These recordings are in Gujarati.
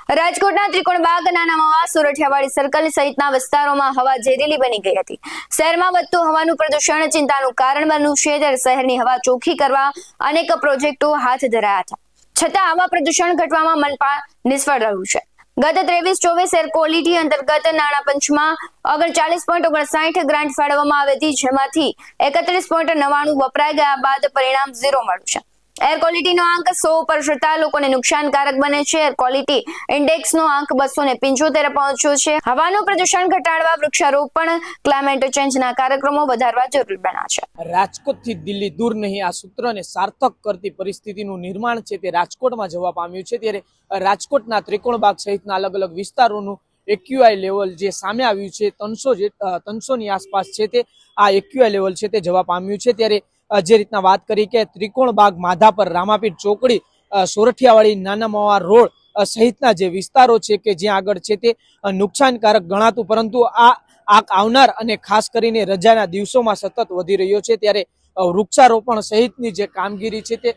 રાજકોટના ત્રિકોણબાગ, નાના મવા, સોરઠિયાવાડી સર્કલ સહિતના વિસ્તારોમાં હવા ઝેરીલી બની ગઈ હતી। શહેરમાં વધતું હવાનું પ્રદૂષણ ચિંતાનું કારણ બન્યું છે, ત્યારે શહેરની હવા ચોખ્ખી કરવા અનેક પ્રોજેક્ટો હાથ ધરાયા હતા, છતાં હવા પ્રદૂષણ ઘટવામાં મનપા નિષ્ફળ રહ્યું છે। ગત 23-24 એર ક્વોલિટી અંતર્ગત નાણાં પંચમાં 39.59 ગ્રાન્ટ ફાળવવામાં આવી હતી, જેમાંથી 31.99 વપરાઈ ગયા બાદ પરિણામ 0 મળ્યું છે। એર ક્વોલિટીનો આંક 100 પર જતા લોકોને નુકસાનકારક બને છે। એર ક્વોલિટી ઇન્ડેક્સનો આંક 275 પહોંચ્યો છે। હવાનું પ્રદૂષણ ઘટાડવા વૃક્ષારોપણ, ક્લાઇમેટ ચેન્જના કાર્યક્રમો વધારવા જરૂરી બન્યા છે। રાજકોટથી દિલ્હી દૂર નહીં, આ સૂત્રને સાર્થક કરતી પરિસ્થિતિનું નિર્માણ છે તે રાજકોટમાં જવા પામ્યું છે। ત્યારે રાજકોટના ત્રિકોણબાગ સહિતના અલગ અલગ વિસ્તારોનું એક્યુઆઈ લેવલ જે સામે આવ્યું છે 300ની આસપાસ છે, તે આ એક્યુઆઈ લેવલ છે તે જવા પામ્યું છે। ત્યારે જે રીતના વાત કરી કે ત્રિકોણબાગ, માધાપર, રામાપીર ચોકડી, સોરઠિયાવાડી, નાના મવા રોડ સહિતના જે વિસ્તારો છે કે જ્યાં આગળ છે તે નુકસાનકારક ગણાતું, પરંતુ આ આવનાર અને ખાસ કરીને રજાના દિવસોમાં સતત વધી રહ્યો છે। ત્યારે વૃક્ષારોપણ સહિતની જે કામગીરી છે તે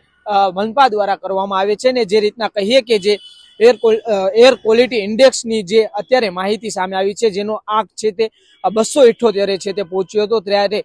મનપા દ્વારા કરવામાં આવે છે ને જે રીતના કહીએ કે જે એર ક્વોલિટી ઇન્ડેક્સની જે અત્યારે માહિતી સામે આવી છે, જેનો આંક છે તે 278 છે તે પહોંચ્યો હતો, ત્યારે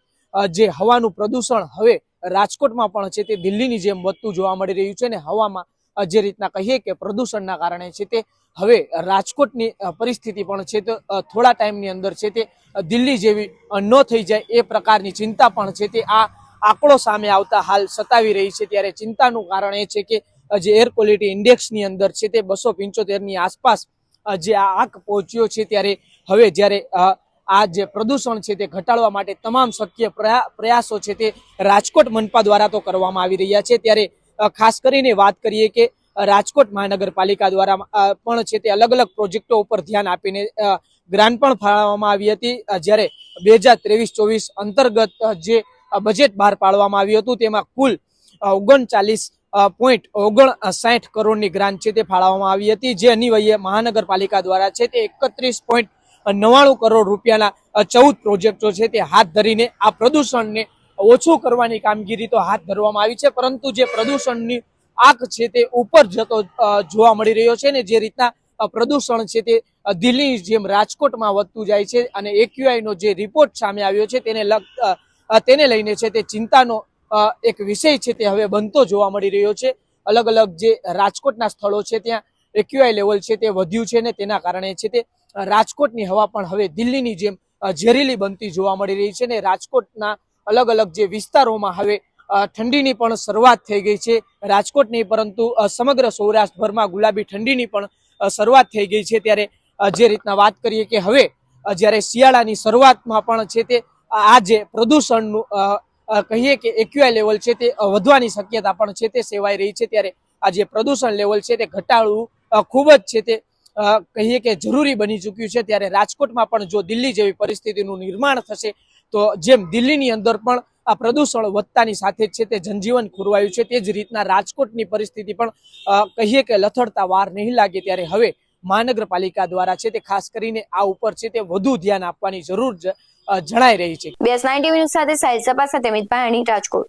જે હવાનું પ્રદૂષણ હવે રાજકોટમાં પણ છે તે દિલ્હીની જેમ વધતું જોવા મળી રહ્યું છે ને હવામાં જે રીતના કહીએ કે પ્રદૂષણના કારણે છે તે હવે રાજકોટની પરિસ્થિતિ પણ છે તે થોડા ટાઈમની અંદર છે તે દિલ્હી જેવી ન થઈ જાય એ પ્રકારની ચિંતા પણ છે તે આ આંકડો સામે આવતા હાલ સતાવી રહી છે। ત્યારે ચિંતાનું કારણ એ છે કે જે એર ક્વોલિટી ઇન્ડેક્સની અંદર છે તે 275ની આસપાસ જે આ આંક પહોંચ્યો છે, ત્યારે હવે જ્યારે આ જે પ્રદૂષણ છે તે ઘટાડવા માટે તમામ શક્ય પ્રયાસો છે તે રાજકોટ મનપા દ્વારા તો કરવામાં આવી રહ્યા છે। ત્યારે ખાસ કરીને વાત કરીએ કે રાજકોટ મહાનગરપાલિકા દ્વારા પણ છે તે અલગ અલગ પ્રોજેક્ટો ઉપર ધ્યાન આપીને ગ્રાન્ટ પણ ફાળવવામાં આવી હતી। જ્યારે 2023-24 અંતર્ગત જે બજેટ બહાર પાડવામાં આવ્યું હતું તેમાં કુલ 39.59 કરોડની ગ્રાન્ટ છે તે ફાળવવામાં આવી હતી, જે અન્વયે મહાનગરપાલિકા દ્વારા છે તે 31.99 કરોડ રૂપિયાના 14 પ્રોજેક્ટો છે તે હાથ ધરીને આ પ્રદૂષણને ઓછું કરવાની કામગીરી તો હાથ ધરવામાં આવી છે, પરંતુ જે પ્રદૂષણની આંક છે તે ઉપર જતો જોવા મળી રહ્યો છે ને જે રીતના પ્રદૂષણ છે તે દિલ્હી જેમ રાજકોટમાં વધતું જાય છે અને એક્યુઆઈ નો જે રિપોર્ટ સામે આવ્યો છે તેને લઈને છે તે ચિંતાનો એક વિષય છે તે હવે બનતો જોવા મળી રહ્યો છે। અલગ અલગ જે રાજકોટના સ્થળો છે ત્યાં એક્યુઆઈ લેવલ છે તે વધ્યું છે ને તેના કારણે છે તે રાજકોટની હવા પણ હવે દિલ્હીની જેમ ઝેરીલી બનતી જોવા મળી રહી છે ને રાજકોટના અલગ અલગ જે વિસ્તારોમાં હવે ઠંડીની પણ શરૂઆત થઈ ગઈ છે। રાજકોટ નહીં પરંતુ સમગ્ર સૌરાષ્ટ્રભરમાં ગુલાબી ઠંડીની પણ શરૂઆત થઈ ગઈ છે। ત્યારે જે રીતના વાત કરીએ કે હવે જ્યારે શિયાળાની શરૂઆતમાં પણ છે તે આ જે પ્રદૂષણનું કહીએ કે એક્યુઆઈ લેવલ છે તે વધવાની શક્યતા પણ છે તે સેવાઈ રહી છે। ત્યારે આ જે પ્રદૂષણ લેવલ છે તે ઘટાડવું ખૂબ જ છે તે કહીએ કે જરૂરી બની ચૂક્યું છે। ત્યારે રાજકોટમાં પણ જો દિલ્હી જેવી પરિસ્થિતિનું નિર્માણ થશે તો જેમ દિલ્હીની અંદર પણ આ પ્રદૂષણ વધતાની સાથે જ છે તે જનજીવન ખોરવાયું છે, તે જ રીતના રાજકોટની પરિસ્થિતિ પણ કહીએ કે લથડતા વાર નહીં લાગે। ત્યારે હવે મહાનગરપાલિકા દ્વારા છે તે ખાસ કરીને આ ઉપર છે તે વધુ ધ્યાન આપવાની જરૂર જણાઈ રહી છે। BS9 ટીવી ન્યૂઝ સાથે સાહિલ સપા સાથે મિત પાણી, રાજકોટ।